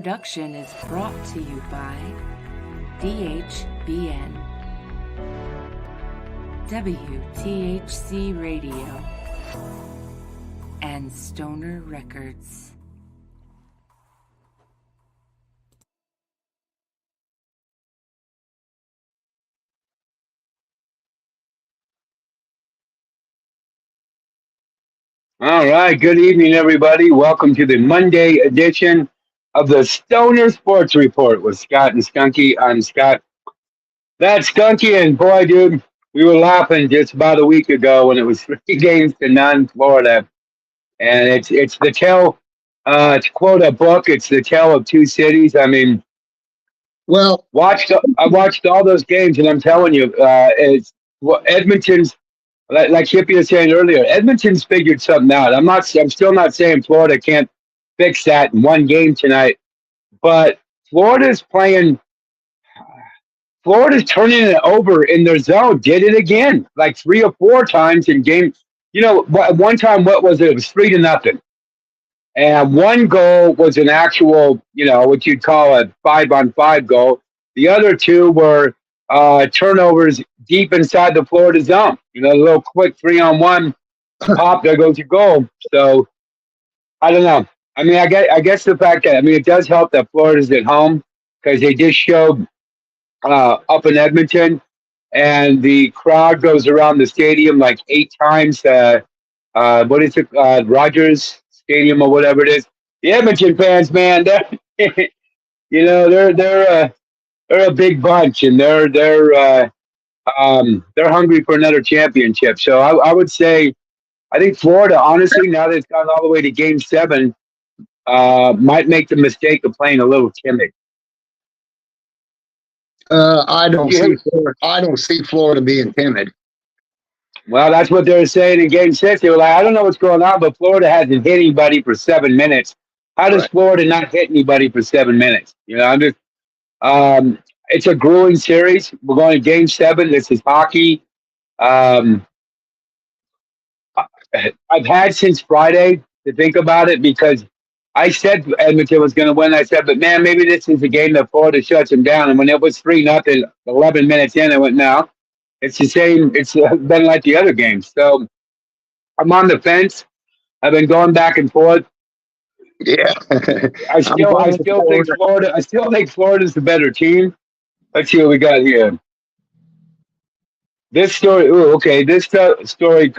production is brought to you by DHBN, WTHC Radio, and Stoner Records. All right. Good evening, everybody. Welcome to the Monday edition of the Stoner Sports Report with Scott and Skunky. I'm Scott. That's Skunky, and boy, dude, we were laughing just about a week ago when it was 3 games to none, Florida, and it's the tale. To quote a book, it's the tale of two cities. I mean, Well, I watched all those games, and I'm telling you, it's Edmonton's. Like Hippie was saying earlier, Edmonton's figured something out. I'm still not saying Florida can't fix that in one game tonight, but Florida's turning it over in their zone. Did it again, like 3 or 4 times in games. One time, what was it? It was 3-0, and one goal was an actual, what you'd call a 5-on-5 goal. The other two were turnovers deep inside the Florida zone. A little quick 3-on-1 pop, there goes your goal. So I don't know. I mean, I guess the fact that it does help that Florida's at home because they just showed up in Edmonton, and the crowd goes around the stadium like 8 times. What is it? Rogers Stadium or whatever it is. The Edmonton fans, man, they're they're a big bunch, and they're hungry for another championship. So I would say, I think Florida, honestly, now that it's gone all the way to Game 7, might make the mistake of playing a little timid. I don't see Florida being timid. Well, that's what they were saying in Game 6. They were like, I don't know what's going on, but Florida hasn't hit anybody for 7 minutes. How does Florida not hit anybody for 7 minutes? I'm just. It's a grueling series. We're going to Game 7. This is hockey. I've had since Friday to think about it because I said Edmonton was going to win. I said, but man, maybe this is a game that Florida shuts them down. And when it was 3-0, 11 minutes in, I went, no, it's the same. It's been like the other games. So I'm on the fence. I've been going back and forth. Yeah, I still think Florida's the better team. Let's see what we got here. This story. Ooh, okay. This story.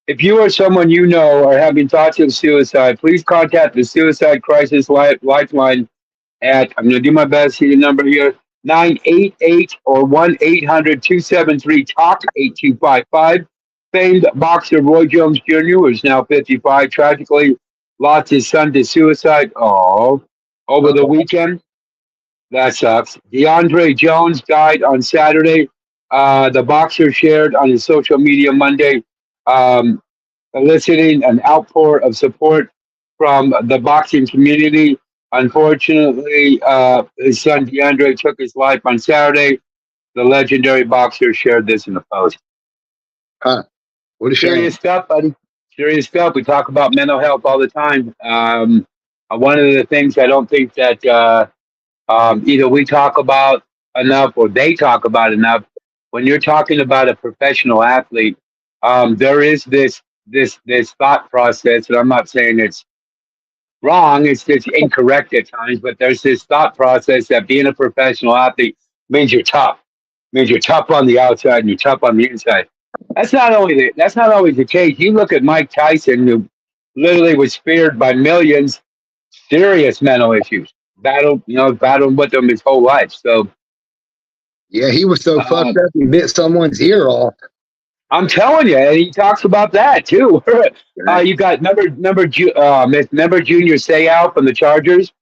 If you or someone you know are having thoughts of suicide, please contact the Suicide Crisis Lifeline at. I'm going to do my best. See the number here: 988 or 1-800-273-TALK-8255. Famed boxer Roy Jones Jr., who is now 55, tragically lost his son to suicide. Oh, over the weekend. That sucks. DeAndre Jones died on Saturday. The boxer shared on his social media Monday, eliciting an outpour of support from the boxing community. Unfortunately, his son DeAndre took his life on Saturday. The legendary boxer shared this in a post. Huh. What a shame. Serious stuff, buddy. Serious stuff. We talk about mental health all the time. One of the things I don't think that either we talk about enough or they talk about enough, when you're talking about a professional athlete, there is this thought process, and I'm not saying it's wrong, it's just incorrect at times, but there's this thought process that being a professional athlete means you're tough. Means you're tough on the outside and you're tough on the inside. That's not always the case. You look at Mike Tyson, who literally was feared by millions, serious mental issues, battled with them his whole life. So, yeah, he was so fucked up he bit someone's ear off. I'm telling you, and he talks about that too. You got remember Junior Seau from the Chargers.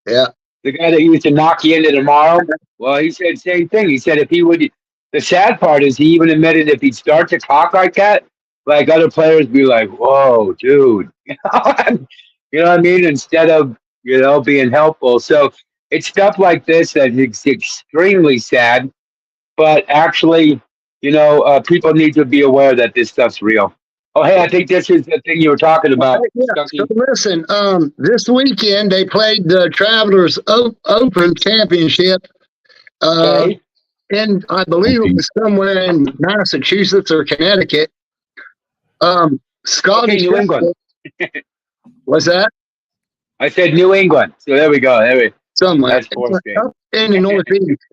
Yeah, the guy that used to knock you into tomorrow. Well, he said same thing. He said if he would. The sad part is he even admitted if he'd start to talk like that, like other players be like, whoa, dude. You know what I mean? Instead of, being helpful. So it's stuff like this that is extremely sad. But actually, people need to be aware that this stuff's real. Oh, hey, I think this is the thing you were talking about. Yeah. So listen, this weekend they played the Travelers Open Championship. Okay. And I believe it was somewhere in Massachusetts or Connecticut. Scotty New England. Was that? I said New England. So there we go. Somewhere. That's fourth game. In the Northeast.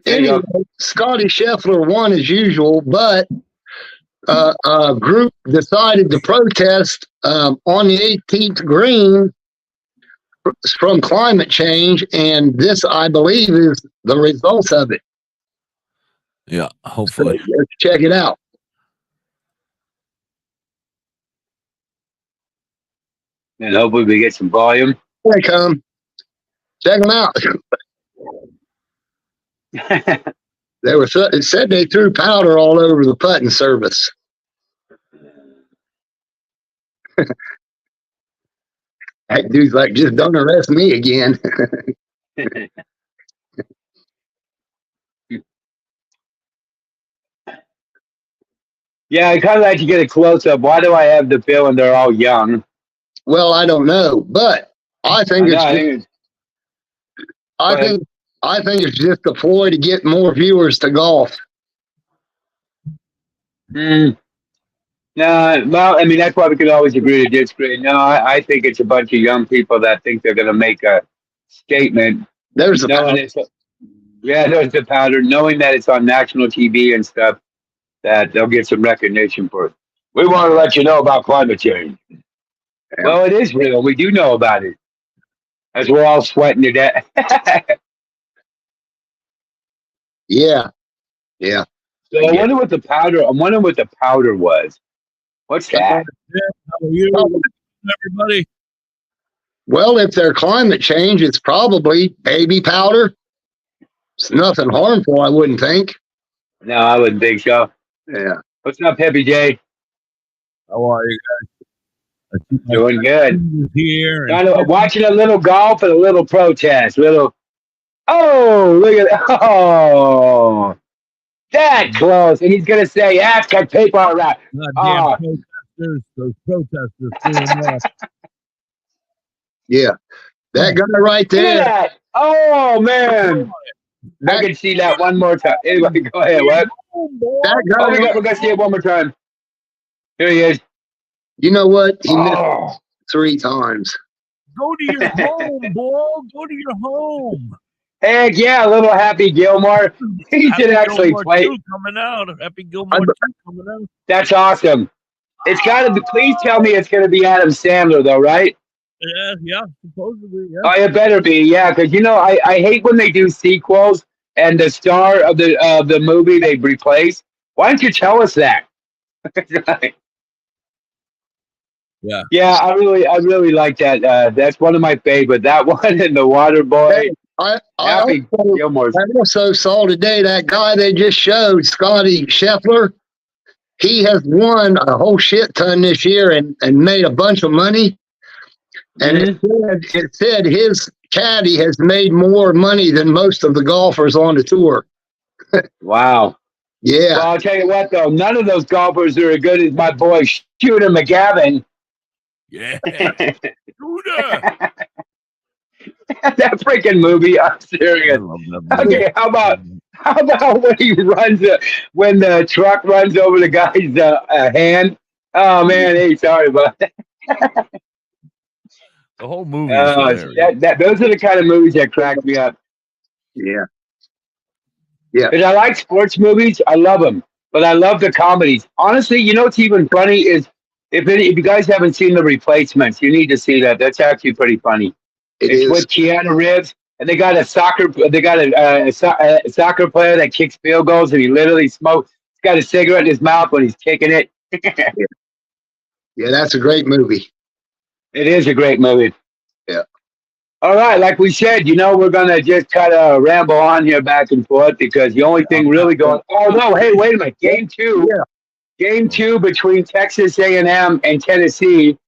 Anyway, Scotty Scheffler won as usual, but a group decided to protest on the 18th green from climate change, and this, I believe, is the results of it. Yeah, hopefully. So let's check it out. And hopefully we get some volume. Here they come. Check them out. It said they threw powder all over the putting surface. That dude's like, just don't arrest me again. Yeah, I kind of like to get a close up. Why do I have the feeling they're all young? Well, I don't know, but I think I think it's just a ploy to get more viewers to golf. No, well, I mean, that's why we could always agree to disagree. No, I think it's a bunch of young people that think they're going to make a statement. There's the powder, knowing that it's on national TV and stuff, that they'll get some recognition for it. We want to let you know about climate change. Yeah. Well, it is real. We do know about it, as we're all sweating to death. Yeah. So I wonder what the powder. I'm wondering what the powder was. What's that? How are you, everybody? Well, if they're climate change, it's probably baby powder. It's nothing harmful, I wouldn't think. No, I wouldn't think so. Yeah. What's up, Peppy J? How are you guys? Doing good. Here watching a little golf and a little protest. Oh, look at that. Oh, that close. And he's going to say, got paper around. Those protesters. Yeah. That guy right there. Look at that. Oh, man. I can see that one more time. Anyway, go ahead. What? That guy we're going to see it one more time. Here he is. You know what? He missed 3 times. Go to your home, boy. Go to your home. Heck yeah, a little Happy Gilmore. He should actually play. Coming out. Happy Gilmore coming out. That's awesome. It's got to be. Please tell me it's going to be Adam Sandler, though, right? Yeah, supposedly. Yeah. Oh, it better be, yeah, because I hate when they do sequels and the star of the movie they replace. Why don't you tell us that? Yeah, I really like that. That's one of my favorite. That one and The Water Boy. I also saw today that guy they just showed, Scotty Scheffler. He has won a whole shit ton this year and made a bunch of money. And it said his caddy has made more money than most of the golfers on the tour. Wow. Yeah. Well, I'll tell you what, though. None of those golfers are as good as my boy Shooter McGavin. Yeah. Shooter. That freaking movie, I'm serious. Okay, how about when he runs when the truck runs over the guy's hand? Oh man, hey, sorry about that. The whole movie. Those are the kind of movies that crack me up. Yeah. Because I like sports movies, I love them, but I love the comedies. Honestly, what's even funny is if you guys haven't seen The Replacements, you need to see that. That's actually pretty funny. It's with Keanu Reeves, and they got a soccer player that kicks field goals, and he literally smokes. He's got a cigarette in his mouth when he's kicking it. Yeah, that's a great movie. It is a great movie. Yeah. All right, like we said, we're gonna just kind of ramble on here back and forth because the only thing really going. Oh no! Hey, wait a minute. Game 2. Yeah. Game 2 between Texas A&M and Tennessee.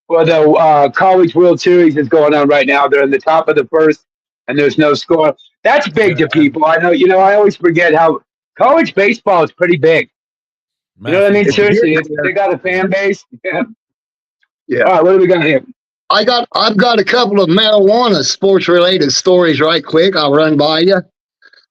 Well, the College World Series is going on right now. They're in the top of the first, and there's no score. That's big to people. I know. I always forget how college baseball is pretty big. You know what I mean? Seriously, they got a fan base. Yeah. All right, what do we got here? I've got a couple of marijuana sports related stories right quick. I'll run by you.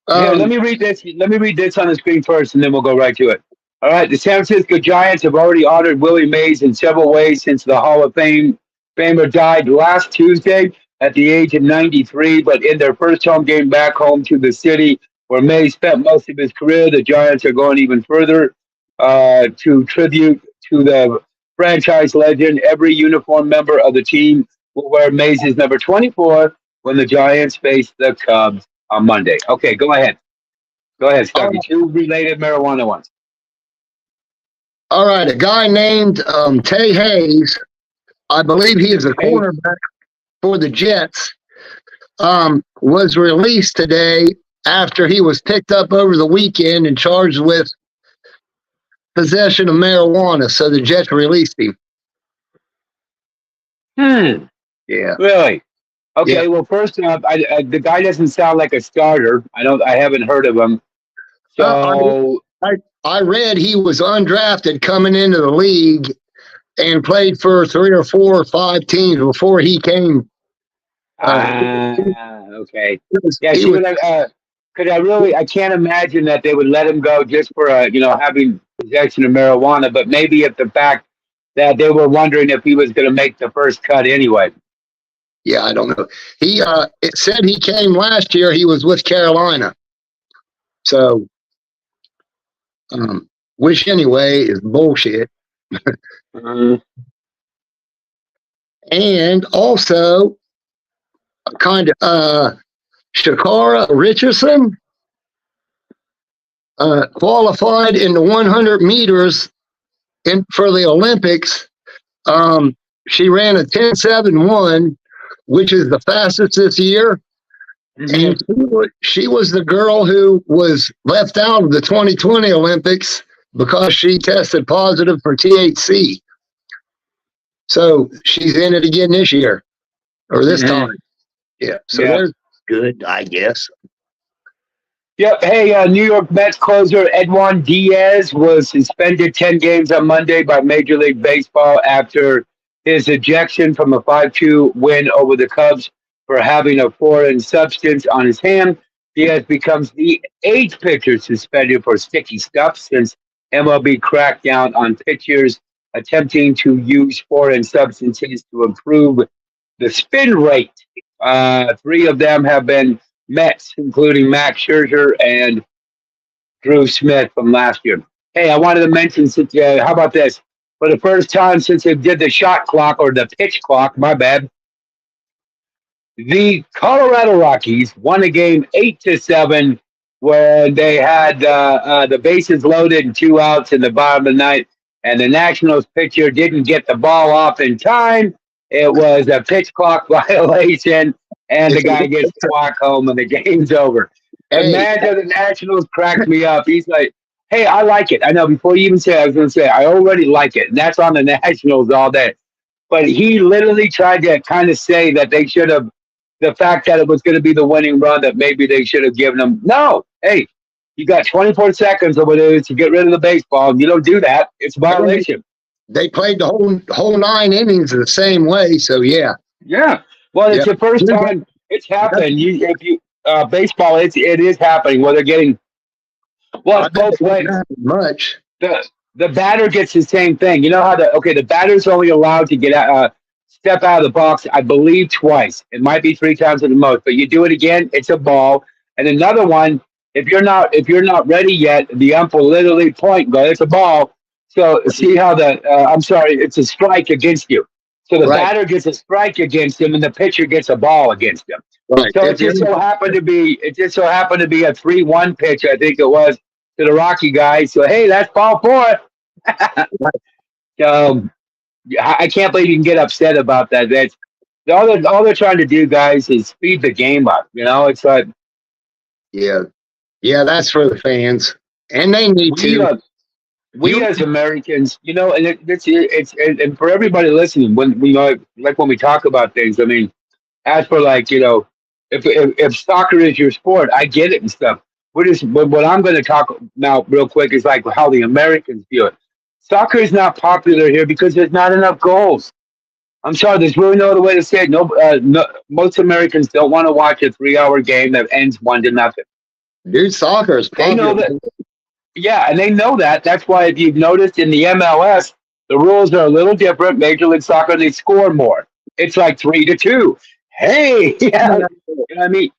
Yeah, let me read this. Let me read this on the screen first, and then we'll go right to it. All right, the San Francisco Giants have already honored Willie Mays in several ways since the Hall of Famer died last Tuesday at the age of 93. But in their first home game back home to the city where Mays spent most of his career, the Giants are going even further to tribute to the franchise legend. Every uniform member of the team will wear Mays' number 24 when the Giants face the Cubs on Monday. Okay, go ahead. Go ahead, Skunky. Two related marijuana ones. All right, a guy named Tay Hayes, I believe he is a cornerback for the Jets, was released today after he was picked up over the weekend and charged with possession of marijuana. So the Jets released him. Yeah. Really? Okay. Yeah. Well, first off, the guy doesn't sound like a starter. I haven't heard of him. So I read he was undrafted coming into the league and played for 3 or 4 or 5 teams before he came. Okay. I can't imagine that they would let him go just for having possession of marijuana. But maybe if the fact that they were wondering if he was going to make the first cut anyway. Yeah, I don't know. It said he came last year. He was with Carolina. So, which anyway is bullshit. And also, kind of, Shakara Richardson qualified in the 100 meters for the Olympics. She ran a 10.71, which is the fastest this year. Mm-hmm. And she was the girl who was left out of the 2020 Olympics because she tested positive for THC. So she's in it again this year or this time. Yeah. So they're good, I guess. Yep. Hey, New York Mets closer Edwin Diaz was suspended 10 games on Monday by Major League Baseball after his ejection from a 5-2 win over the Cubs for having a foreign substance on his hand. Diaz becomes the 8th pitcher suspended for sticky stuff since MLB cracked down on pitchers attempting to use foreign substances to improve the spin rate. 3 of them have been Mets, including Max Scherzer and Drew Smith from last year. Hey, I wanted to mention, how about this? For the first time since they did the shot clock or the pitch clock, my bad, the Colorado Rockies won a game 8-7 where they had the bases loaded and 2 outs in the bottom of the ninth, and the Nationals pitcher didn't get the ball off in time. It was a pitch clock violation, and the guy gets to walk home, and the game's over. Hey. Imagine the Nationals cracked me up. He's like, hey, I like it. I know before you even say it, I was going to say, I already like it. And that's on the Nationals all day. But he literally tried to kind of say that they should have, the fact that it was going to be the winning run, that maybe they should have given them. No. Hey, you got 24 seconds or whatever to get rid of the baseball. And you don't do that. It's a violation. They played the whole 9 innings the same way. So, yeah. Yeah. Well, it's the first time it's happened. Baseball, it is happening where they're getting, well, both ways. Much. The batter gets the same thing. You know how the batter's only allowed to get step out of the box, I believe, twice. It might be 3 times at the most, but you do it again, it's a ball. And another one, if you're not ready yet, the ump will literally point and go, it's a ball. So see how it's a strike against you. So the batter gets a strike against him, and the pitcher gets a ball against him. Right. So it just so happened to be a 3-1 pitch, I think it was, to the Rocky guys. So hey, that's ball 4. I can't believe you can get upset about that. That's all they're trying to do, guys, is speed the game up. It's like, yeah, that's for the fans, and they need to. We as Americans, and it's for everybody listening. When we talk about things, I mean, as for if soccer is your sport, I get it and stuff. what I'm going to talk about real quick is like how the Americans view it. Soccer is not popular here because there's not enough goals. I'm sorry, there's really no other way to say it. Most Americans don't want to watch a 3-hour game that ends 1-0. Dude, soccer is They know popular. that. Yeah, and they know that. That's why if you've noticed in the MLS, the rules are a little different. Major League Soccer, they score more. It's like 3-2. Hey, yeah, you know what I mean?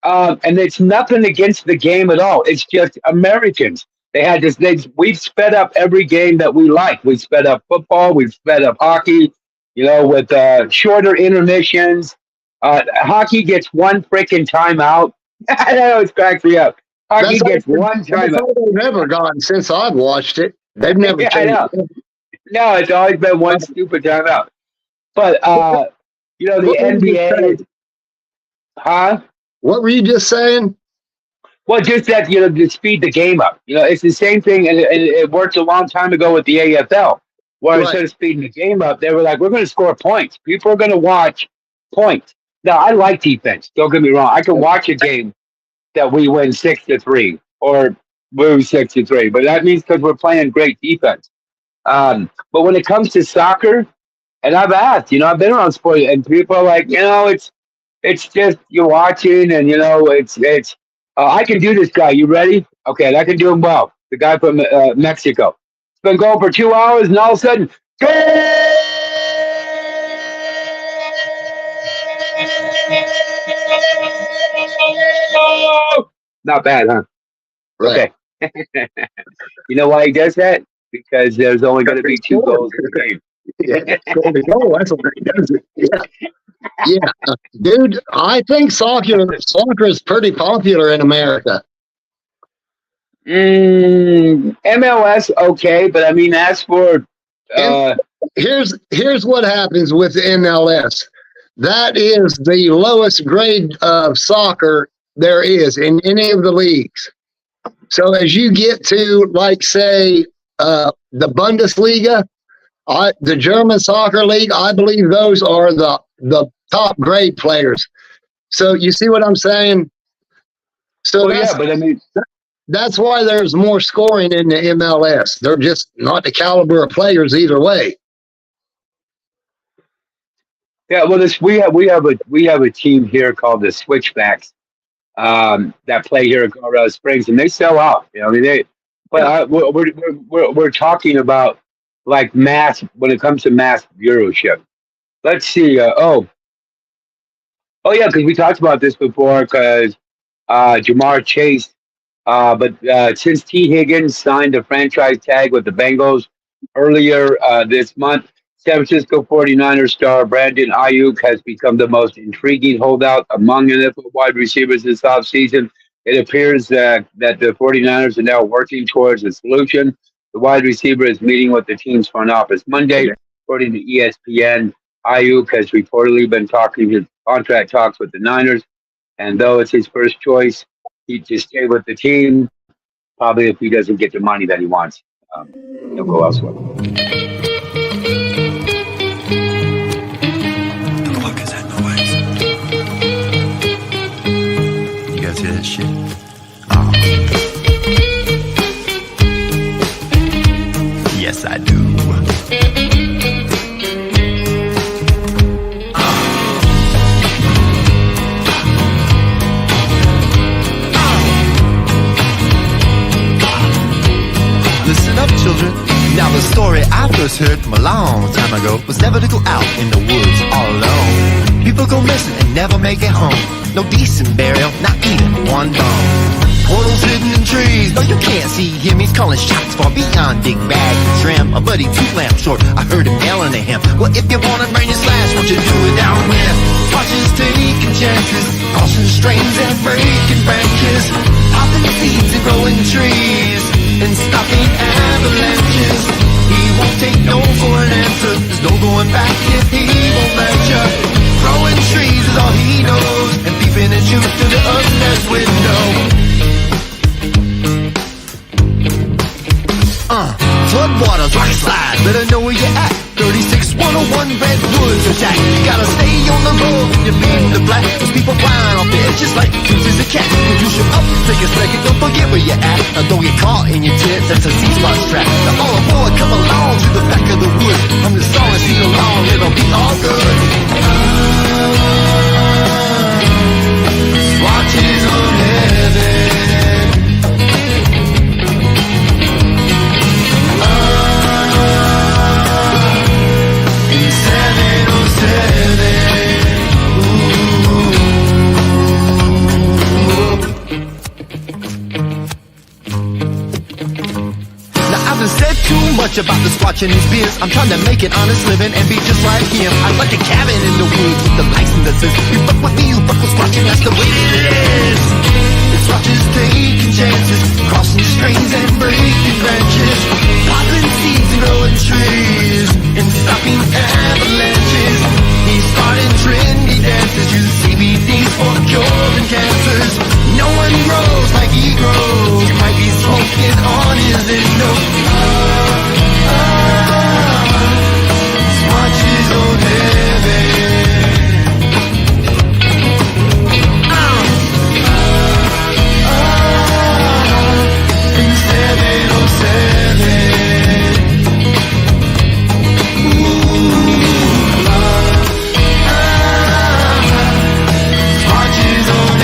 And it's nothing against the game at all. It's just Americans. They had this. We've sped up every game that we like. We sped up football. We've sped up hockey. You know, with shorter intermissions. Hockey gets one freaking timeout. I know it cracks me up. Hockey gets one That's timeout. all they've ever gotten since I've watched it. They've never Yeah, I changed. know. No, it's always been one stupid timeout. But you know, the What were you just NBA saying? is, huh? What were you just saying? Well, just that, you know, to speed the game up. You know, it's the same thing, and it worked a long time ago with the AFL, where Right. instead of speeding the game up, they were like, we're going to score points. People are going to watch points. Now, I like defense. Don't get me wrong. I can watch a game that we win 6-3 or lose 6-3, but that means because we're playing great defense. But when it comes to soccer, and I've asked, you know, I've been around sports, and people are like, you know, it's just you're watching, and you know, it's. I can do this guy. You ready? Okay, I can do him well. The guy from Mexico. It's been going for 2 hours, and all of a sudden, goal! Not bad, huh? Right. Okay. You know why he does that? Because there's only going to be 2 goals in the game. Yeah. That's what he does. Yeah. Yeah. Dude, I think soccer is pretty popular in America. MLS, okay, but I mean, as for Here's what happens with the MLS. That is the lowest grade of soccer there is in any of the leagues. So as you get to, like, say, the Bundesliga, the German soccer league, I believe those are the top grade players. So you see what I'm saying? So well, yeah, but I mean, that's why there's more scoring in the MLS. They're just not the caliber of players either way. yeah, well, we have a team here called the Switchbacks that play here in Colorado Springs, and they sell out. You know, I mean, we're talking about like mass when it comes to mass viewership. Let's see. Oh yeah, because we talked about this before. Because Jamar Chase, but since T. Higgins signed a franchise tag with the Bengals earlier this month, San Francisco 49ers star Brandon Ayuk has become the most intriguing holdout among NFL wide receivers this offseason. It appears that the 49ers are now working towards a solution. The wide receiver is meeting with the team's front office Monday. According to ESPN, Ayuk has reportedly been talking his contract talks with the Niners. And though it's his first choice, he'd just stay with the team. Probably if he doesn't get the money that he wants, he'll go elsewhere. You guys hear that shit? Yes, I do. Listen up, children. Now the story I first heard from a long time ago was never to go out in the woods all alone. People go missing and never make it home. No decent burial, not even one bone. Portals hidden in trees, no you can't see him. He's calling shots far beyond Dick Bag and Trim. A buddy 2 lamps short, I heard him yelling at him. Well, if you wanna bring your slash, won't you do it down with watches taking chances, crossing streams and breaking branches, popping seeds and growing trees, and stopping avalanches. He won't take no for an answer. There's no going back if he won't let you. Growing trees is all he knows, and peeping at you through the unlit window. Flood waters, rock slide, better know where you're at. 36, 101 Redwoods are jacked. You gotta stay on the road when you're being the black. There's people flying off the edges like cruises a cat. You shoot up, take a second, don't forget where you're at. Now don't get caught in your tits, that's a C-spot strap. Now all aboard, come along to the back of the woods. From the song and sing along, it'll be all good. Swatches on heaven. Much about the squatch and his beers. I'm trying to make an honest living and be just like him. I'd like a cabin in the woods with the license that says, you fuck with me, you fuck with squatching, that's the way it is. The squatches taking chances, crossing streams and breaking branches, popping seeds and growing trees, and stopping avalanches. He's starting trendy dances, using CBDs for curing cancers. No one grows like he grows. You might be smoking on his nose. Swatches on heaven. In 707. Swatches on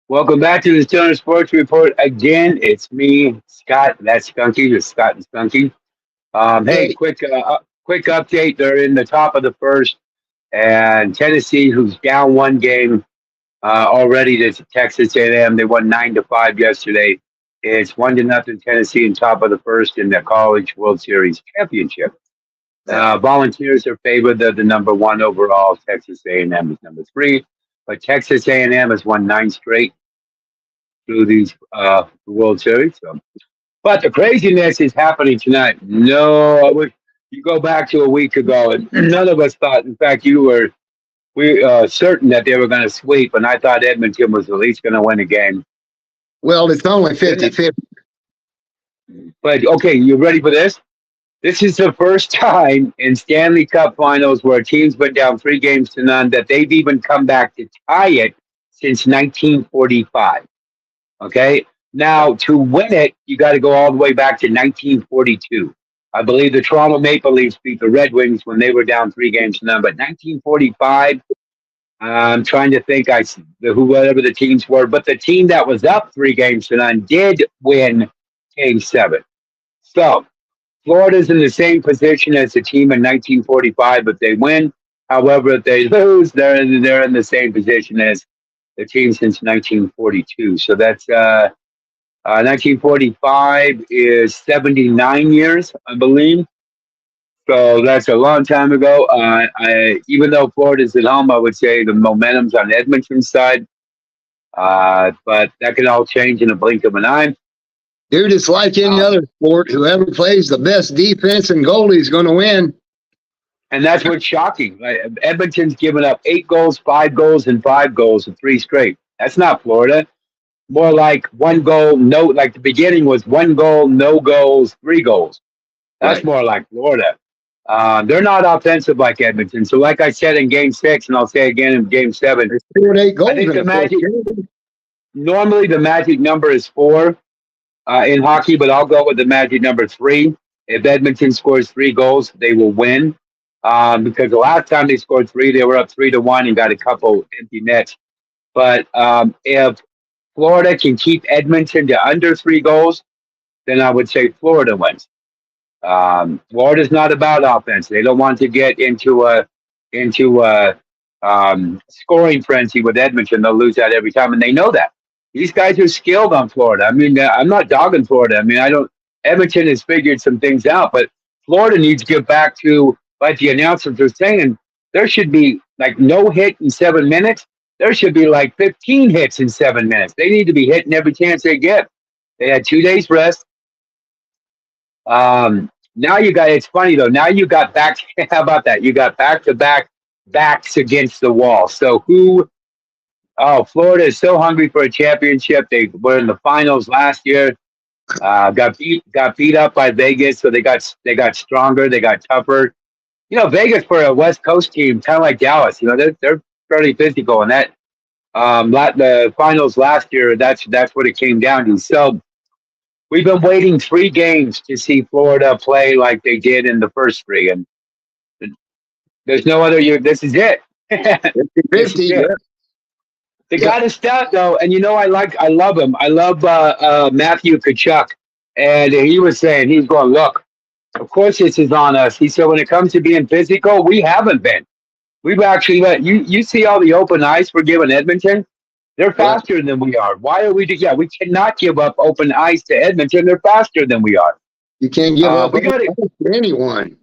Welcome back to the Stoner Sports Report. Again, it's me, Scott. That's Skunky. It's Scott and Skunky. Hey, quick update. They're in the top of the first, and Tennessee, who's down one game already to Texas A&M, they won 9-5 yesterday. It's 1-0 Tennessee in top of the first in the College World Series championship. Volunteers are favored. They're the number one overall. Texas A&M is number 3. But Texas A&M has won 9 straight through these World Series. So. But the craziness is happening tonight. No, you go back to a week ago, and none of us thought. In fact, we were certain that they were going to sweep, and I thought Edmonton was at least going to win a game. Well, it's only 50-50. But okay, you ready for this? This is the first time in Stanley Cup Finals where a team's been down 3-0 that they've even come back to tie it since 1945. Okay? Now, to win it, you got to go all the way back to 1942. I believe the Toronto Maple Leafs beat the Red Wings when they were down 3-0. But 1945, I'm trying to think whoever the teams were. But the team that was up 3-0 did win Game 7. So, Florida's in the same position as the team in 1945, but they win. However, if they lose, they're in the same position as the team since 1942. So that's 1945 is 79 years, I believe. So that's a long time ago. Even though Florida's at home, I would say the momentum's on Edmonton's side. But that can all change in a blink of an eye. Dude, it's like any other sport. Whoever plays the best defense and goalie is going to win. And that's what's shocking. Like, Edmonton's given up 8 goals, 5 goals, and 5 goals in 3 straight. That's not Florida. More like 1 goal, no. Like the beginning was 1 goal, no goals, 3 goals. That's Right. more like Florida. They're not offensive like Edmonton. So, like I said in Game 6, and I'll say again in Game 7, They scored 8 goals I think in the the first Magic. game. Normally, the magic number is 4 in hockey, but I'll go with the magic number 3. If Edmonton scores 3 goals, they will win. Because the last time they scored 3, they were up 3-1 and got a couple empty nets. But if Florida can keep Edmonton to under 3 goals, then I would say Florida wins. Florida's not about offense. They don't want to get into a scoring frenzy with Edmonton. They'll lose that every time, and they know that. These guys are skilled on Florida. I mean, I'm not dogging Florida. I mean, I don't. Edmonton has figured some things out, but Florida needs to get back to, like the announcers are saying, there should be like no hit in 7 minutes. There should be like 15 hits in 7 minutes. They need to be hitting every chance they get. They had 2 days rest. Now you got, it's funny though, now you got back, how about that? You got back-to-back backs against the wall. So Florida is so hungry for a championship. They were in the finals last year. Got beat up by Vegas, so they got stronger, they got tougher. You know, Vegas for a West Coast team, kind of like Dallas. You know, they're fairly physical, and that the finals last year, that's what it came down to. So we've been waiting 3 games to see Florida play like they did in the first 3, and there's no other year. This is it. This is 50, it. They got to start though, and you know I love him. I love Matthew Tkachuk, and he was saying, he's going, look, of course this is on us. He said when it comes to being physical, we haven't been. We've actually you see all the open ice we're giving Edmonton. They're faster than we are. Why are we? Yeah, we cannot give up open ice to Edmonton. They're faster than we are. You can't give up to anyone.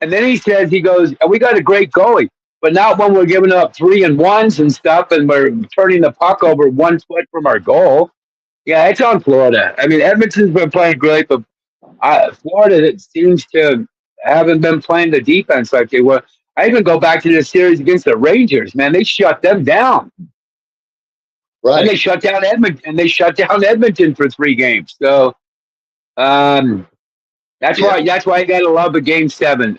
And then he goes, we got a great goalie. But not when we're giving up 3-1s and stuff, and we're turning the puck over 1 foot from our goal. Yeah, it's on Florida. I mean, Edmonton's been playing great, but Florida, it seems to haven't been playing the defense like they were. I even go back to this series against the Rangers. Man, they shut them down. Right. And they shut down Edmonton. And they shut down Edmonton for 3 games. So that's why you got to love a Game 7.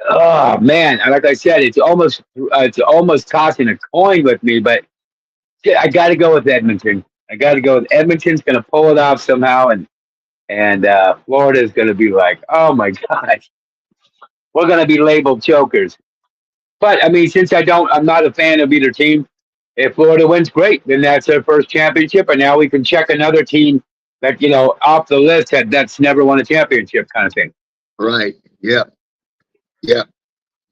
Oh man, like I said, it's almost tossing a coin with me, but I got to go with Edmonton. Edmonton's going to pull it off somehow, and Florida's going to be like, oh my gosh, we're going to be labeled chokers. But I mean, since I'm not a fan of either team. If Florida wins, great. Then that's their first championship, and now we can check another team that off the list that's never won a championship, kind of thing. Right. Yeah.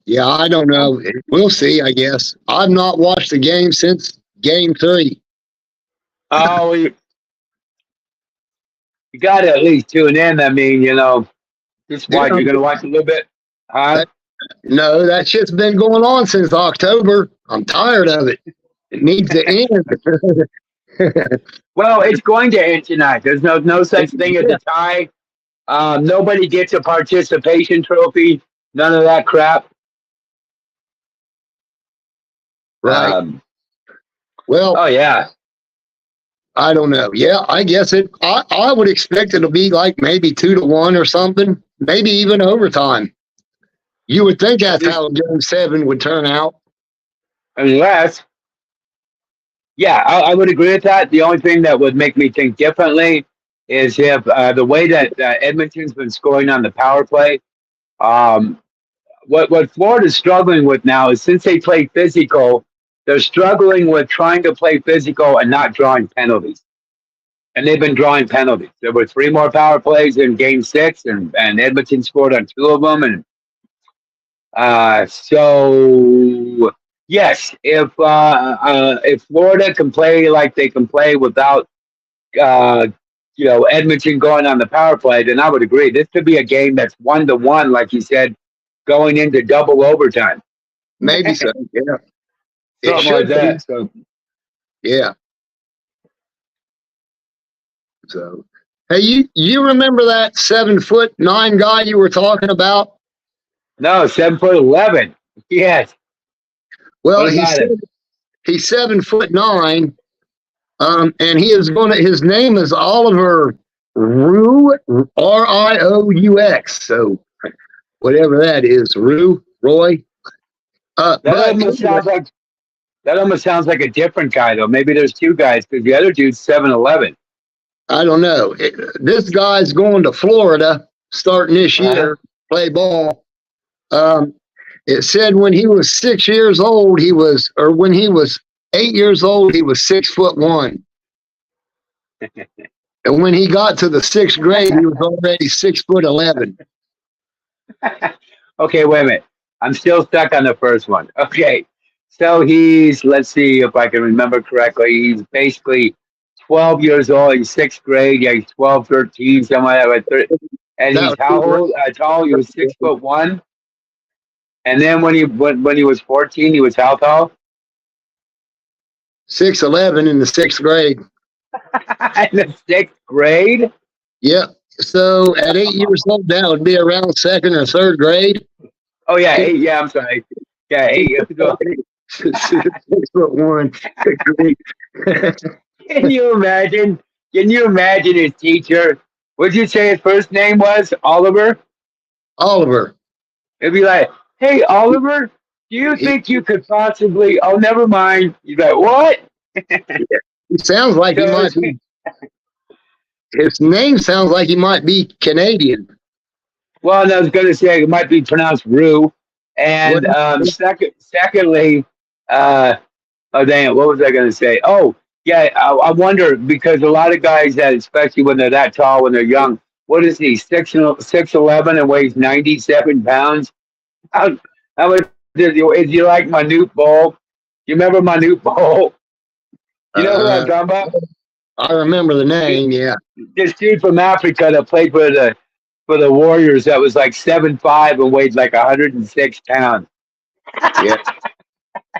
Yeah, I don't know. We'll see, I guess. I've not watched the game since Game 3. Oh, you got to at least tune in. I mean, just watch. You're going to watch a little bit. Huh? No, that shit's been going on since October. I'm tired of it. It needs to end. Well, it's going to end tonight. There's no such thing as a tie. Nobody gets a participation trophy. None of that crap. Right. Well. Oh yeah. I don't know. Yeah, I guess I would expect it'll be like maybe 2-1 or something. Maybe even overtime. You would think that's how Game 7 would turn out. Unless, yeah, I would agree with that. The only thing that would make me think differently is if the way that Edmonton's been scoring on the power play. What Florida's struggling with now is since they play physical, they're struggling with trying to play physical and not drawing penalties. And they've been drawing penalties. There were 3 more power plays in Game 6, and Edmonton scored on 2 of them. And so, yes, if Florida can play like they can play without Edmonton going on the power play, then I would agree. This could be a game that's 1-1, like you said, going into double overtime. Maybe so. Yeah. It Something like should be. that. So, Yeah. So, hey, you remember that 7'9" guy you were talking about? no, 7'11". Yes. Well, What about it? he's 7'9", and his name is Oliver Roux, Rious. So, whatever that is, Roy. That almost sounds like a different guy, though. Maybe there's two guys because the other dude's 7'11". I don't know. This guy's going to Florida starting this year, play ball. It said when he was 6 years old, when he was 8 years old, he was 6'1". And when he got to the 6th grade, he was already 6'11". Okay, wait a minute. I'm still stuck on the first one. Okay. So let's see if I can remember correctly. He's basically 12 years old. He's 6th grade. Yeah, he's 12, 13, something like that. And he's how old? Tall? He was 6'1". And then when he was 14, he was how tall? 6'11" in the 6th grade. In the 6th grade? Yep. So at 8 years old, that would be around 2nd or 3rd grade. Oh yeah, 8. Yeah, I'm sorry. Yeah, 8 years old. 6'1". Can you imagine? Can you imagine his teacher? What'd you say his first name was? Oliver? Oliver. It'd be like, hey, Oliver, do you think you could possibly? Oh, never mind. He's like, what? It sounds like he might be. His name sounds like he might be Canadian. Well, and I was going to say it might be pronounced Rue. And secondly, oh dang, what was I going to say? Oh, yeah, I wonder because a lot of guys that, especially when they're that tall, when they're young, what is he? 6'11" and weighs 97 pounds. How much is you like Manute Bol? You remember Manute Bol? You know who I'm talking about? I remember the name. Yeah, this dude from Africa that played for the Warriors that was like 7'5" and weighed like 106 pounds. Yeah,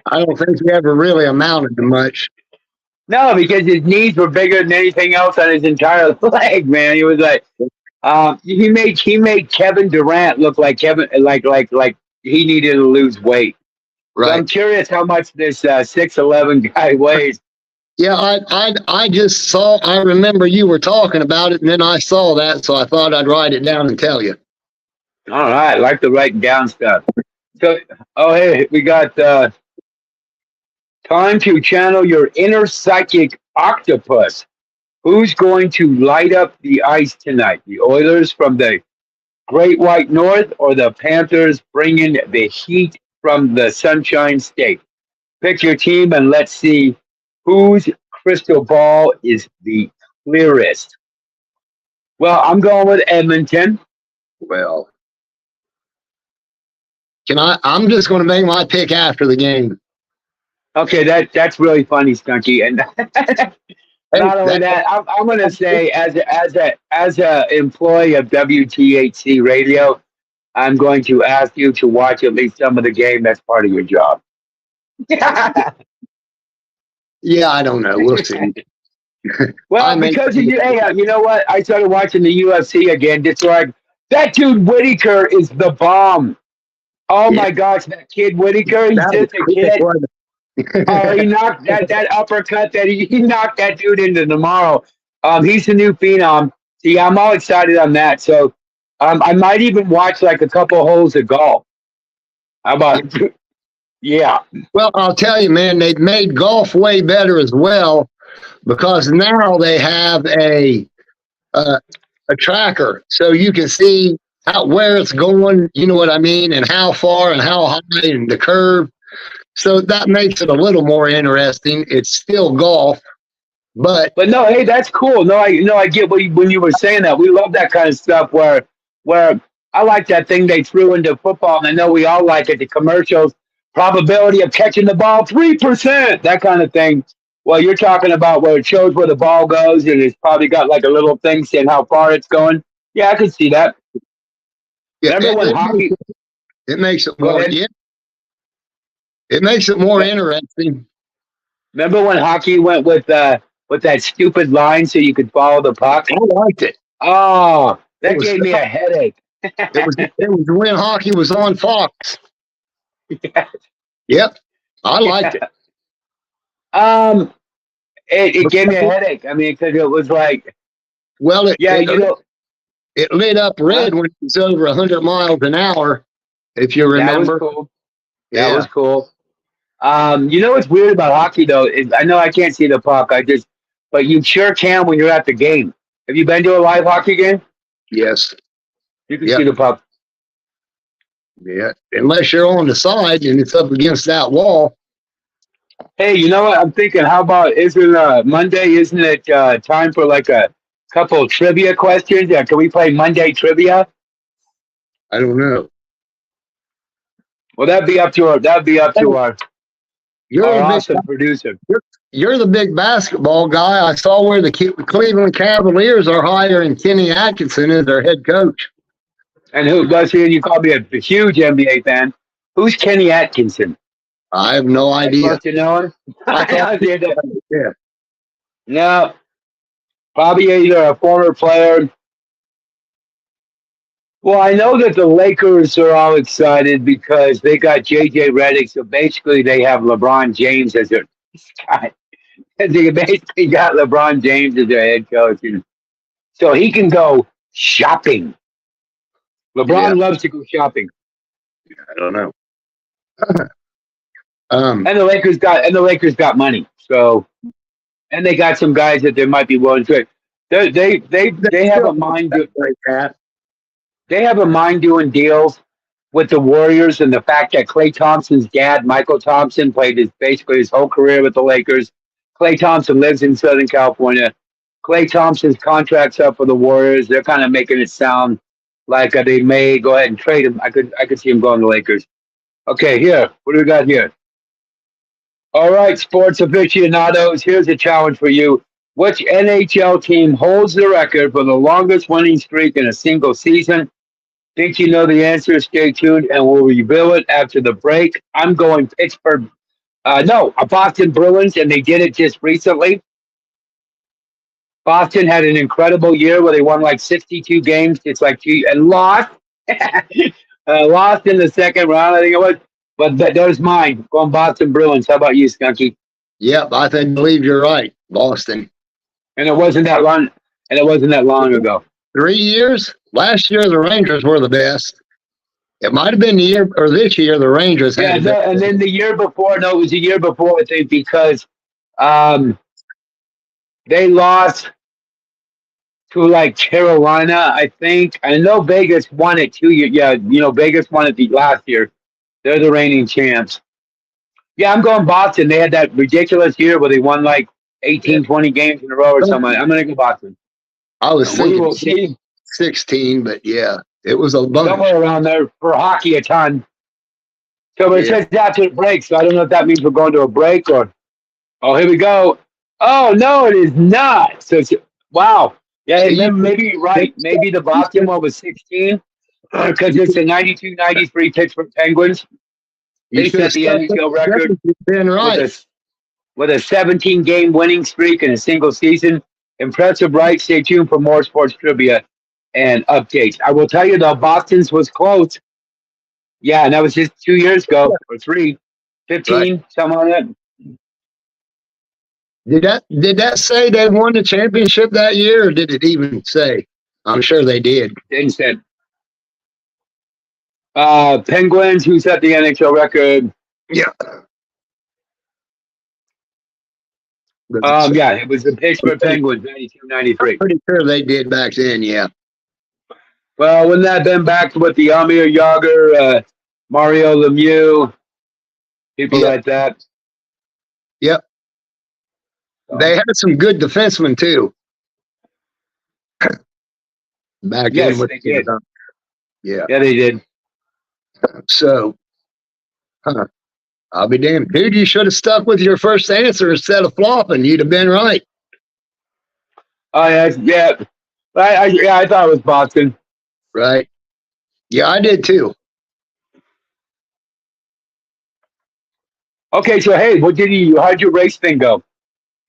I don't think he ever really amounted to much. No, because his knees were bigger than anything else on his entire leg, man. He was like, he made Kevin Durant look like like he needed to lose weight. Right. So I'm curious how much this 6'11" guy weighs. Yeah, I remember you were talking about it, and then I saw that, so I thought I'd write it down and tell you. All right, I like the writing down stuff. So, hey, we got time to channel your inner psychic octopus. Who's going to light up the ice tonight? The Oilers from the Great White North or the Panthers bringing the heat from the Sunshine State? Pick your team and let's see whose crystal ball is the clearest. Well, I'm going with Edmonton. Well, I'm just going to make my pick after the game. Okay, that's really funny, Skunky. And not only that, I'm going to say as a employee of WTHC Radio, I'm going to ask you to watch at least some of the game. That's part of your job. Yeah, I don't know. We'll see. Well, because you know what? I started watching the UFC again. Just like that dude Whitaker is the bomb. Oh my gosh, that kid Whitaker, he's just a kid. Oh, he knocked that uppercut that he knocked that dude into tomorrow. He's the new phenom. See, I'm all excited on that. So I might even watch like a couple holes of golf. How about yeah. Well, I'll tell you, man, they've made golf way better as well because now they have a tracker, so you can see where it's going. You know what I mean, and how far and how high and the curve. So that makes it a little more interesting. It's still golf, but no, hey, that's cool. No, I get when you were saying that. We love that kind of stuff where I like that thing they threw into football, and I know we all like it. The commercials, probability of catching the ball 3%, that kind of thing. Well, you're talking about where it shows where the ball goes, and it's probably got like a little thing saying how far it's going. Yeah, I could see that. Yeah, Remember when hockey? it makes it Go more. ahead. Yeah, it makes it more interesting. Remember when hockey went with that stupid line so you could follow the puck? I liked it. Oh, It that was gave me a headache. it was when hockey was on Fox. Yep, I liked it. um, it gave me a headache. I mean, because it was like, Well, it, yeah, it you know, it lit up huh? red when it was over 100 miles an hour. If you That was remember, cool. That was yeah, cool. You know what's weird about hockey though is I know I can't see the puck. But you sure can when you're at the game. Have you been to a live hockey game? yes, You can see yep, the puck. yeah. Unless you're on the side and it's up against that wall. Hey, you know what? I'm thinking, how about isn't Monday? Isn't it time for like a couple trivia questions? Yeah, can we play Monday trivia? I don't know. Well, that'd be up Hey, to you're our the big awesome producer. you're the big basketball guy. I saw where the Cleveland Cavaliers are hiring Kenny Atkinson as their head coach. And who does he? You call me a huge NBA fan. Who's Kenny Atkinson? I have no I idea. supposed to know him? I thought, I yeah, no, probably either a former player. Well, I know that the Lakers are all excited because they got JJ Redick. So basically, they have LeBron James as their guy. They basically got LeBron James as their head coach, and so he can go shopping. yeah. LeBron loves to go shopping, I don't know. Um, and the Lakers got money. So and they got some guys that they might be willing to. They have a mind. like that. They have a mind doing deals with the Warriors, and the fact that Klay Thompson's dad, Michael Thompson, played basically his whole career with the Lakers. Klay Thompson lives in Southern California. Klay Thompson's contract's up for the Warriors. They're kind of making it sound like they may go ahead and trade him. I could see him going to the Lakers. Okay, here. What do we got here? All right, sports aficionados. Here's a challenge for you. Which NHL team holds the record for the longest winning streak in a single season? Think you know the answer? Stay tuned, and we'll reveal it after the break. I'm going Pittsburgh. No, Boston Bruins, and they did it just recently. Boston had an incredible year where they won like 62 games. It's like and lost, lost in the second round, I think it was. But there's mine. Going Boston Bruins. How about you, Skunky? Yep, believe you're right. Boston. And it wasn't that long. And it wasn't that long ago. 3 years. Last year the Rangers were the best. It might have been the year or this year the Rangers Yeah, had. and then the year before. No, it was the year before. I think because they lost to like Carolina. I think. I know Vegas won it 2 years. Yeah, Vegas won it the last year. They're the reigning champs. Yeah, I'm going Boston. They had that ridiculous year where they won like 18, 20 games in a row or something. I'm going to go Boston. I was We will thinking see 16, but yeah, it was a bunch. somewhere around there for hockey a ton. So it says after the break. So I don't know if that means we're going to a break or. Oh, here we go. Oh no, it is not. So wow. Yeah, maybe you're right. Maybe the Boston one was 16 because it's the 92-93 Pittsburgh Penguins. They set the NHL record Been right. with a 17-game winning streak in a single season. Impressive, right? Stay tuned for more sports trivia and updates. I will tell you, though, Boston's was close. Yeah, and that was just 2 years ago, or 3, 15, right. Something like that. Did that say they won the championship that year, or did it even say? I'm sure they did. Didn't say. Penguins, who set the NHL record? Yeah. Yeah, it was the Pittsburgh Penguins, 92-93. I'm pretty sure they did back then, yeah. Well, wouldn't that have been back with the Amir Yager, Mario Lemieux, people like that? Yep. They had some good defensemen, too. Back yes, then. They did. Yeah. Yeah, they did. So, I'll be damned. Dude, you should have stuck with your first answer instead of flopping. You'd have been right. Oh, yeah. I thought it was Boston. Right. Yeah, I did too. Okay, so hey, how'd your race thing go?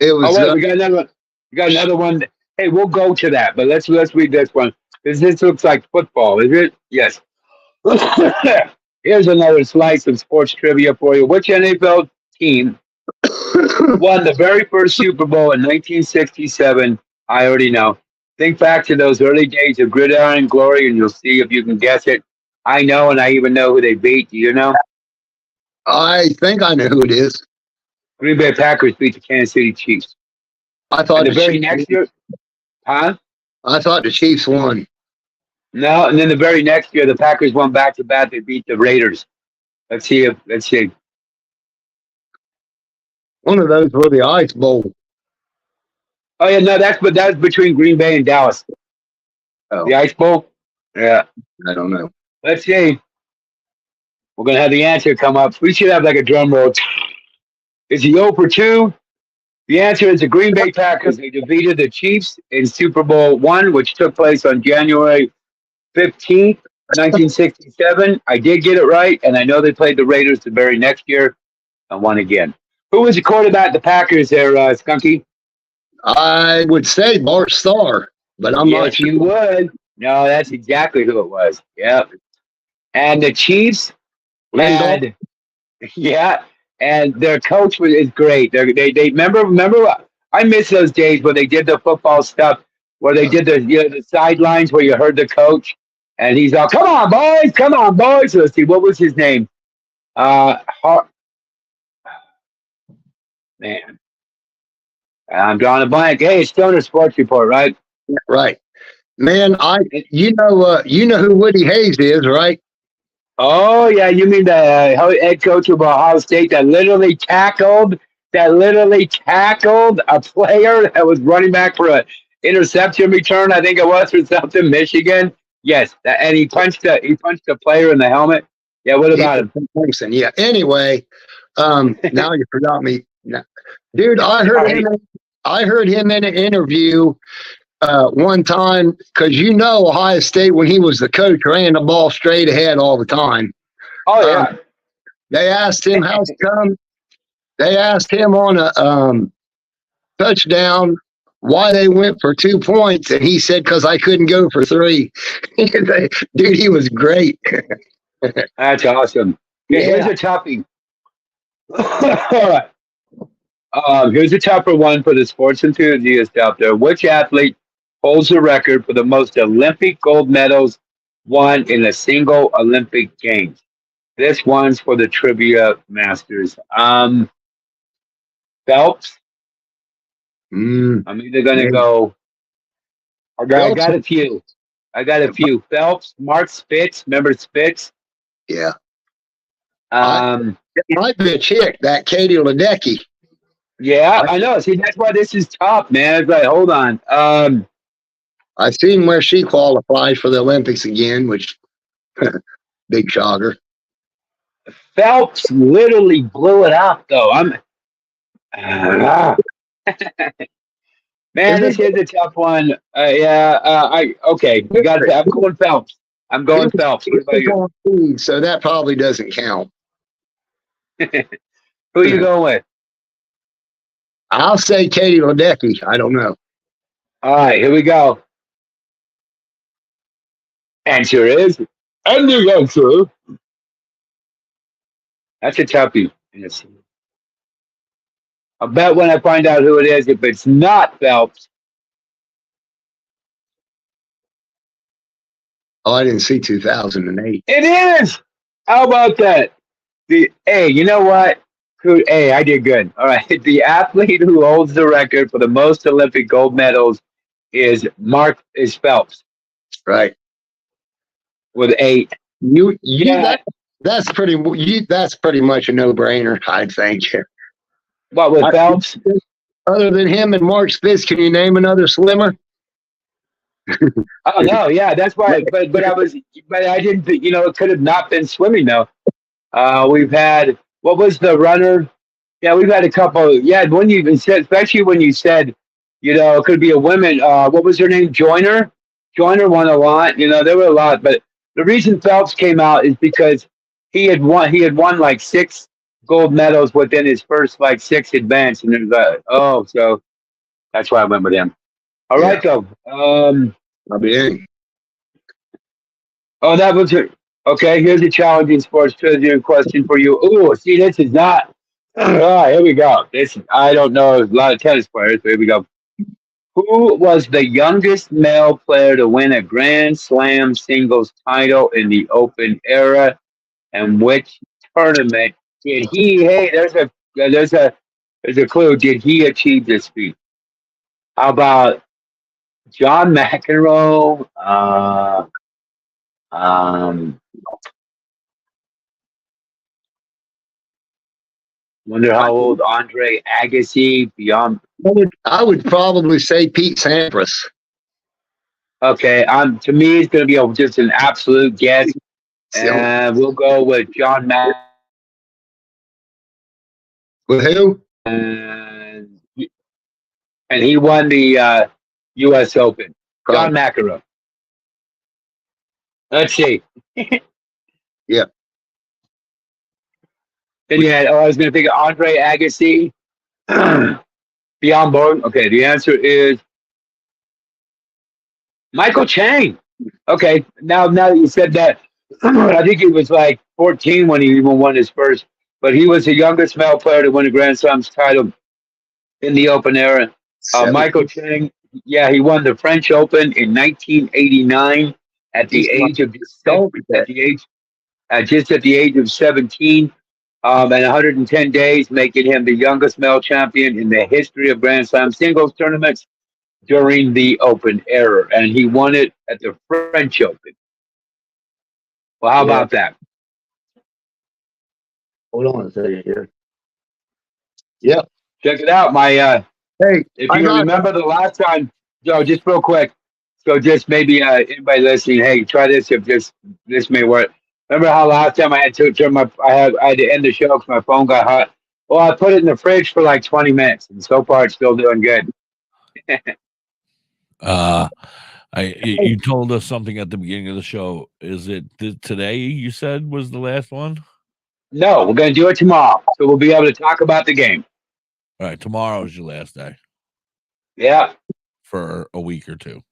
It was. Oh, wait, we got another one. We got another one. Hey, we'll go to that, but let's read this one. This looks like football, is it? Yes. Here's another slice of sports trivia for you. Which NFL team won the very first Super Bowl in 1967? I already know. Think back to those early days of gridiron glory, and you'll see if you can guess it. I know, and I even know who they beat. Do you know? I think I know who it is. Green Bay Packers beat the Kansas City Chiefs. I thought And the very next year, huh? I thought the Chiefs won. No, and then the very next year, the Packers won back to back. They beat the Raiders. Let's see. One of those were the Ice Bowl. Oh yeah, no, that's between Green Bay and Dallas. Oh. The Ice Bowl. Yeah. I don't know. Let's see. We're gonna have the answer come up. We should have like a drum roll. Is he 0 for 2? The answer is the Green Bay Packers. They defeated the Chiefs in Super Bowl I, which took place on January 15th, 1967. I did get it right, and I know they played the Raiders the very next year and won again. Who was the quarterback of the Packers there, Skunky? I would say Bart Starr, but I'm not Yes, sure. you would. No, that's exactly who it was. Yep. And the Chiefs had, yeah, and their coach is great. They remember. I miss those days when they did the football stuff, where they did the sidelines where you heard the coach, and he's all, come on, boys. So let's see, what was his name? Man, I'm drawing a blank. Hey, it's Stoner Sports Report, right? Right. Man, you know who Woody Hayes is, right? Oh yeah, you mean the head coach of Ohio State that literally tackled a player that was running back for an interception return, I think it was, or something, Michigan. Yes, and he punched a player in the helmet. Yeah, what about him? Yeah. Anyway, now you forgot me. Dude, I heard him in an interview one time, because Ohio State, when he was the coach, ran the ball straight ahead all the time. Oh yeah. They asked him how come. They asked him on a touchdown why they went for 2 points, and he said, "Because I couldn't go for 3." Dude, he was great. That's awesome. Yeah, here's a toughie. All right. Here's a tougher one for the sports enthusiast out there. Which athlete holds the record for the most Olympic gold medals won in a single Olympic Games? This one's for the trivia masters. Phelps. I'm either gonna go. I got a few. Phelps, Mark Spitz. Remember Spitz? Yeah. Um. It might be a chick, that Katie Ledecky. Yeah, I know. See, that's why this is tough, man. It's like, hold on. I've seen where she qualified for the Olympics again, which big shocker. Phelps literally blew it up, though. Man, this is a tough one. Okay. We got. I'm going Phelps. What about you? So that probably doesn't count. Who are you going with? I'll say Katie Ledecky. I don't know. All right, here we go. Answer is, and the answer. That's a toughie. I'll bet when I find out who it is, if it's not Phelps. Oh, I didn't see 2008. It is. How about that? Hey, you know what? Hey, I did good. All right. The athlete who holds the record for the most Olympic gold medals is Phelps. Right. With 8. That's pretty much a no-brainer, I think. What, with Phelps? Other than him and Mark Spitz, can you name another swimmer? Oh no, yeah, that's why. But I didn't. It could have not been swimming though. We've had what was the runner? Yeah, we've had a couple. Yeah, when you even said, especially when you said, it could be a woman. What was her name? Joyner. Joyner won a lot. There were a lot, but the reason Phelps came out is because he had won. He had won like 6 gold medals within his first like 6 events, and there's so that's why I went with him. All right, though. I'll be in. Oh, that was it. Okay, here's a challenging sports trivia question for you. Ooh, see, this is not. Here we go. I don't know a lot of tennis players, but here we go. Who was the youngest male player to win a Grand Slam singles title in the Open era, and which tournament did he? Hey, there's a clue. Did he achieve this feat? How about John McEnroe? Wonder how old Andre Agassi beyond. I would probably say Pete Sampras. Okay, to me it's going to be just an absolute guess, and we'll go with John Mac. With who? And he won the U.S. Open. John McEnroe. Let's see. Yeah. And I was going to think of Andre Agassi. Beyond board. Okay, the answer is Michael Chang. Okay, now that you said that, I think he was like 14 when he even won his first, but he was the youngest male player to win a Grand Slam title in the Open era. Michael Chang, he won the French Open in 1989 at the age of just at the age of 17. And 110 days, making him the youngest male champion in the history of Grand Slam singles tournaments during the Open era. And he won it at the French Open. Well, how about that? Hold on a second here. Yep. Check it out. If you remember the last time, Joe, just real quick. So just maybe anybody listening, hey, try this if this may work. Remember how last time I had to I had to end the show because my phone got hot. Well, I put it in the fridge for like 20 minutes, and so far it's still doing good. You told us something at the beginning of the show. Is it today? You said was the last one? No, we're going to do it tomorrow, so we'll be able to talk about the game. All right, tomorrow is your last day. Yeah, for a week or two.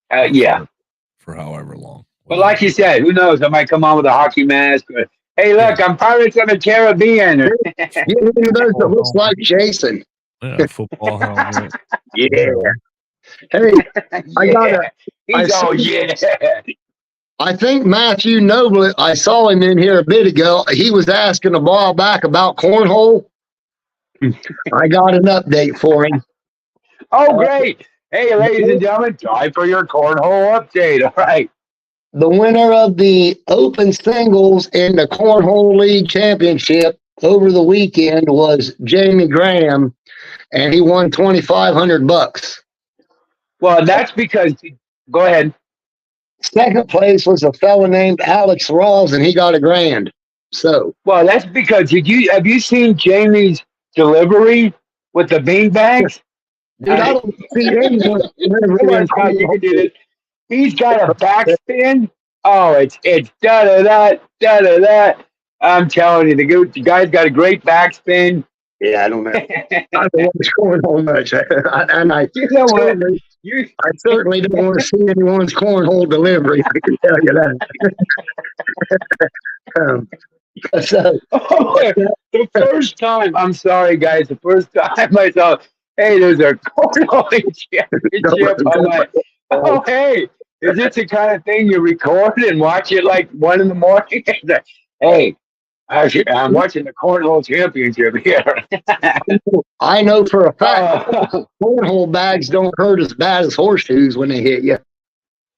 For however long. But like you said, who knows? I might come on with a hockey mask. Or, hey, look, I'm Pirates of the Caribbean. Those that looks like Jason. Yeah, football helmet. Yeah. Hey, I got I think Matthew Noble, I saw him in here a bit ago. He was asking a while back about cornhole. I got an update for him. Oh, great. Hey, ladies and gentlemen, time for your cornhole update. All right. The winner of the Open Singles in the Cornhole League Championship over the weekend was Jamie Graham, and he won $2,500. Well, that's because. Go ahead. Second place was a fella named Alex Rawls, and he got $1,000. So. Well, that's because have you seen Jamie's delivery with the bean bags? Dude, I don't see anyone. He's got a backspin. Oh, it's da-da-da. I'm telling you, the guy's got a great backspin. Yeah, I don't know. I don't want to score on much. I certainly don't want to see anyone's cornhole delivery. I can tell you that. The first time, I'm sorry, guys, the first time I saw, hey, there's a cornhole championship. I'm like, oh, hey, is this the kind of thing you record and watch it like 1 a.m? Hey, I'm watching the cornhole championship here. I know for a fact cornhole bags don't hurt as bad as horseshoes when they hit you.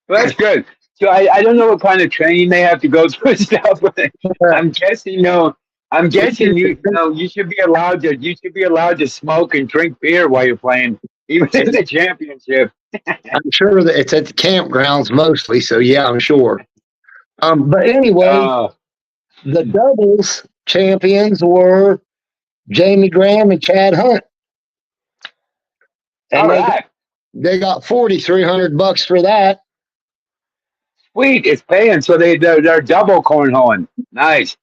Well, that's good. So I don't know what kind of training they have to go through and stuff, but I'm guessing you should be allowed to smoke and drink beer while you're playing, even in the championship. I'm sure that it's at the campgrounds mostly, so yeah, I'm sure. But anyway, the doubles champions were Jamie Graham and Chad Hunt. And All right. they got $4,300 for that. Sweet. It's paying. So they're double cornholing. Nice.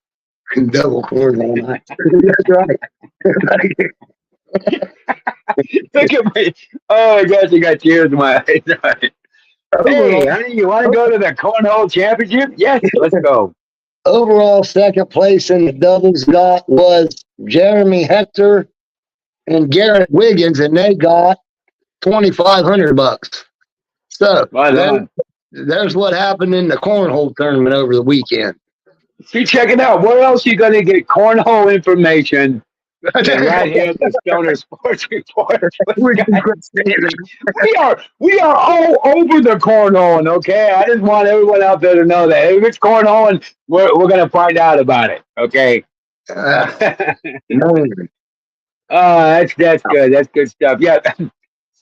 Double cornhole night. That's right. Look at me. Oh my gosh, I got tears in my eyes. Hey, honey, you want to go to the cornhole championship? Yes, let's go. Overall, second place in the doubles was Jeremy Hector and Garrett Wiggins, and they got $2,500. So there's what happened in the cornhole tournament over the weekend. See, check it out. Where else are you going to get cornhole information than right here at the Stoner Sports Report? we are all over the cornholing, okay? I just want everyone out there to know that if it's cornholing, we're going to find out about it, okay? That's good. That's good stuff. Yeah.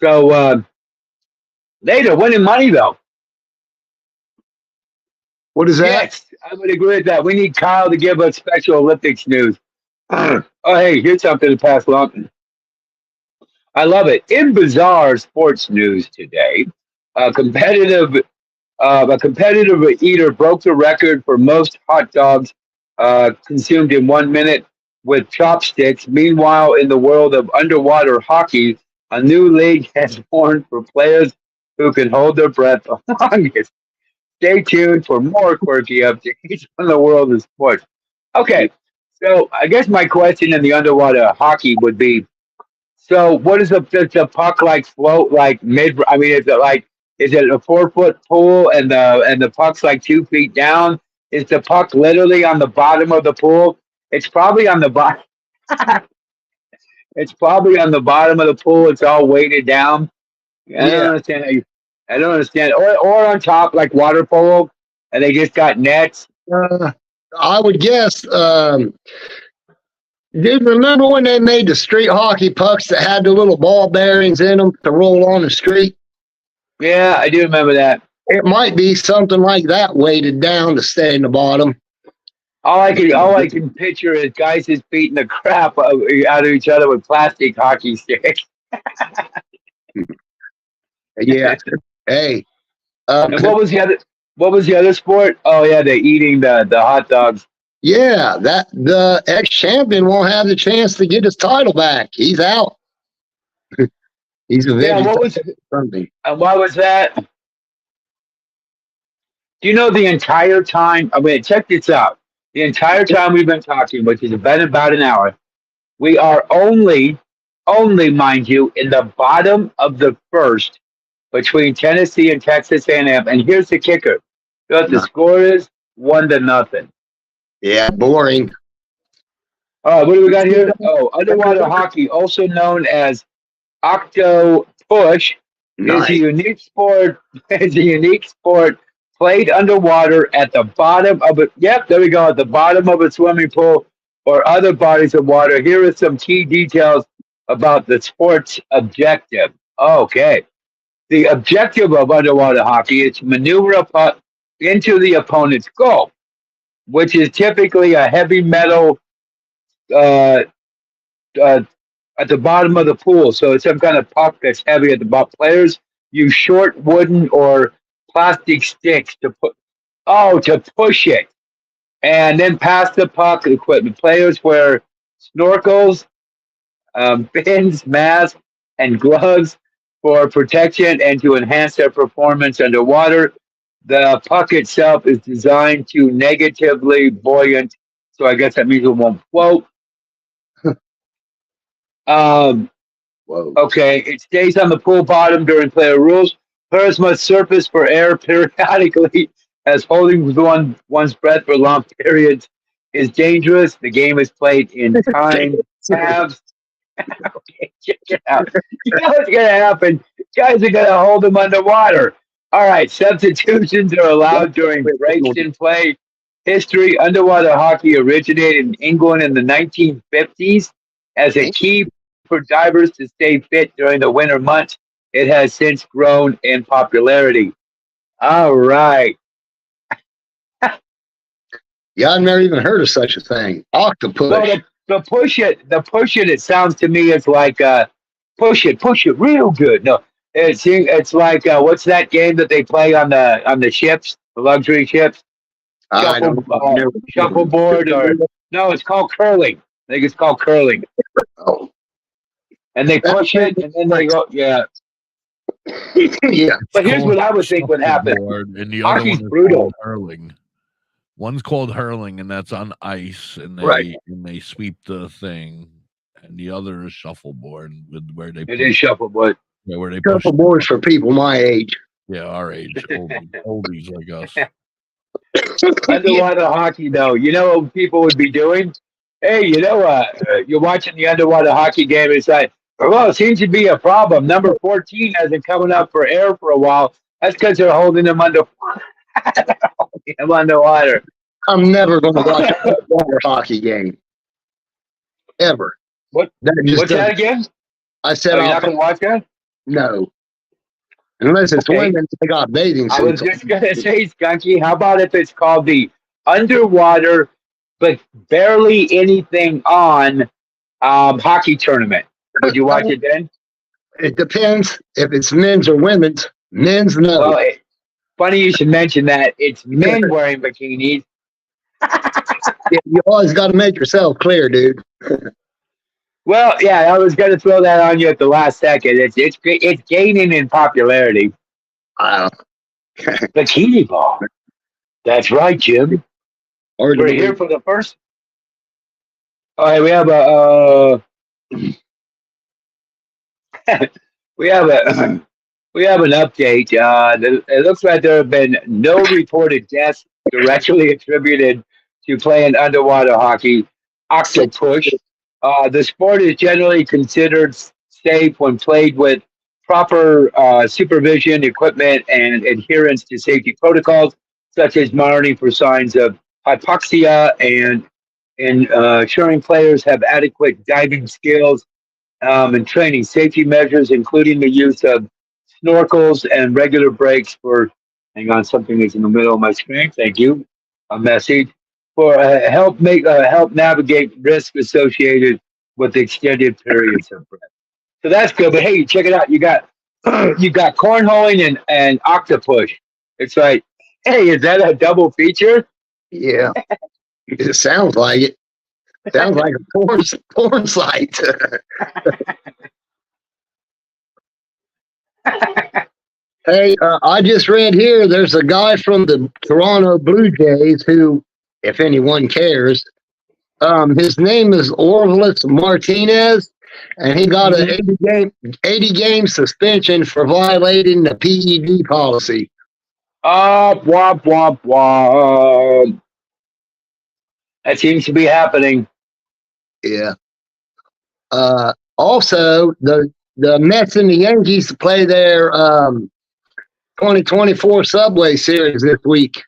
So later, winning money though. What is that? Yes, I would agree with that. We need Kyle to give us Special Olympics news. Oh, hey, here's something to pass along. I love it. In bizarre sports news today, a competitive eater broke the record for most hot dogs consumed in 1 minute with chopsticks. Meanwhile, in the world of underwater hockey, a new league has formed for players who can hold their breath the longest. Stay tuned for more quirky updates on the world of sports. Okay, so I guess my question in the underwater hockey would be, so what is does the puck like float like mid? I mean, is it a 4-foot pool and the puck's like 2 feet down? Is the puck literally on the bottom of the pool? It's probably on the bottom. It's probably on the bottom of the pool. It's all weighted down. I don't understand. I don't understand. Or on top, like water polo, and they just got nets. I would guess. Dude, remember when they made the street hockey pucks that had the little ball bearings in them to roll on the street? Yeah, I do remember that. It might be something like that, weighted down to stay in the bottom. All I can picture is guys just beating the crap out of each other with plastic hockey sticks. Yeah. Hey. And what was the other sport? Oh yeah, they're eating the hot dogs. Yeah, that the ex-champion won't have the chance to get his title back. He's out. He's a Yeah, what was something. And why was that? Do you know the entire time? I mean, check this out. The entire time we've been talking, which has been about an hour, we are only, mind you, in the bottom of the first between Tennessee and Texas A&M. And here's the kicker. You know what the score is? 1-0. Yeah, boring. All right, what do we got here? Oh, underwater hockey, also known as octo push, is a unique sport. Is a unique sport played underwater at the bottom of it. Yep, there we go. At the bottom of a swimming pool or other bodies of water. Here are some key details about the sport's objective. Okay. The objective of underwater hockey is to maneuver a puck into the opponent's goal, which is typically a heavy metal at the bottom of the pool. So it's some kind of puck that's heavy at the bottom. Players use short wooden or plastic sticks to push it and then pass the puck equipment. Players wear snorkels, fins, masks, and gloves for protection and to enhance their performance underwater. The puck itself is designed to negatively buoyant, so I guess that means it won't float. Okay, it stays on the pool bottom during player rules. Players must surface for air periodically, as holding one's breath for long periods is dangerous. The game is played in time halves. Okay, check it out. You know what's going to happen? Guys are going to hold them underwater. All right, substitutions are allowed during breaks in play. History: underwater hockey originated in England in the 1950s as a key for divers to stay fit during the winter months. It has since grown in popularity. All right. Yeah, I've never even heard of such a thing. Octopus. Well, the push it. It sounds to me as like push it real good. No, it's like what's that game that they play on the ships, the luxury ships? I don't know. Shuffleboard, or no, it's called curling. I think it's called curling. Oh, And they push it, and then they go, yeah. yeah. But here's what I would think would happen. And the other Hockey's one is brutal. called hurling. One's called hurling, and that's on ice, and they sweep the thing. And the other is shuffleboard, with where they Is shuffleboard. Yeah, where they push Shuffleboard's for people my age. Yeah, our age, oldies like us. Underwater hockey, though, you know what people would be doing? Hey, you're watching the underwater hockey game. It's like, well, it seems to be a problem. Number 14 hasn't coming up for air for a while. That's because they're holding them underwater. I'm never going to watch a underwater hockey game. Ever. What's that again? I said, you're not going to watch that? No. Unless it's women, they got bathing suits. I was just going to say, Skunky, how about if it's called the underwater, but barely anything on hockey tournament? Would you watch it then? It depends if it's men's or women's. Men's, no. Well, funny you should mention that. It's men wearing bikinis. Yeah, you always got to make yourself clear, dude. Well, yeah, I was going to throw that on you at the last second. It's gaining in popularity. Bikini ball. That's right, Jim. We're here for the first. All right, we have we have an update. It looks like there have been no reported deaths directly attributed to playing underwater hockey. Octopus. The sport is generally considered safe when played with proper supervision, equipment, and adherence to safety protocols, such as monitoring for signs of hypoxia and ensuring players have adequate diving skills and training. Safety measures, including the use of snorkels and regular breaks for, hang on, something is in the middle of my screen. Thank you. A message. For help navigate risk associated with extended periods of rest. So that's good. But hey, check it out. You got cornholing and octopus. It's like, hey, is that a double feature? Yeah, it sounds like it. Sounds like a porn site. Hey, I just read here. There's a guy from the Toronto Blue Jays who, if anyone cares, his name is Orvis Martinez, and he got an 80 game suspension for violating the PED policy. Womp, womp, womp. That seems to be happening. Yeah. Also, the Mets and the Yankees play their 2024 Subway Series this week.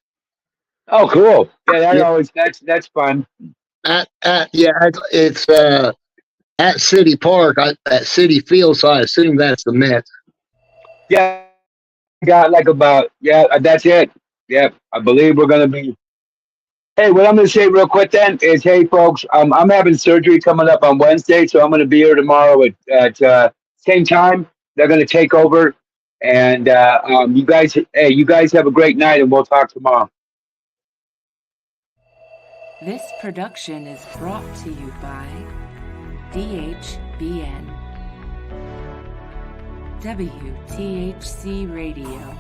Oh, cool! Yeah, that's fun. It's at City Park, at City Field, so I assume that's the Mets. Yeah, got that's it. Yeah, I believe we're gonna be. Hey, what I'm gonna say real quick then is, hey folks, I'm having surgery coming up on Wednesday, so I'm gonna be here tomorrow at same time. They're gonna take over, and you guys have a great night, and we'll talk tomorrow. This production is brought to you by DHBN WTHC Radio.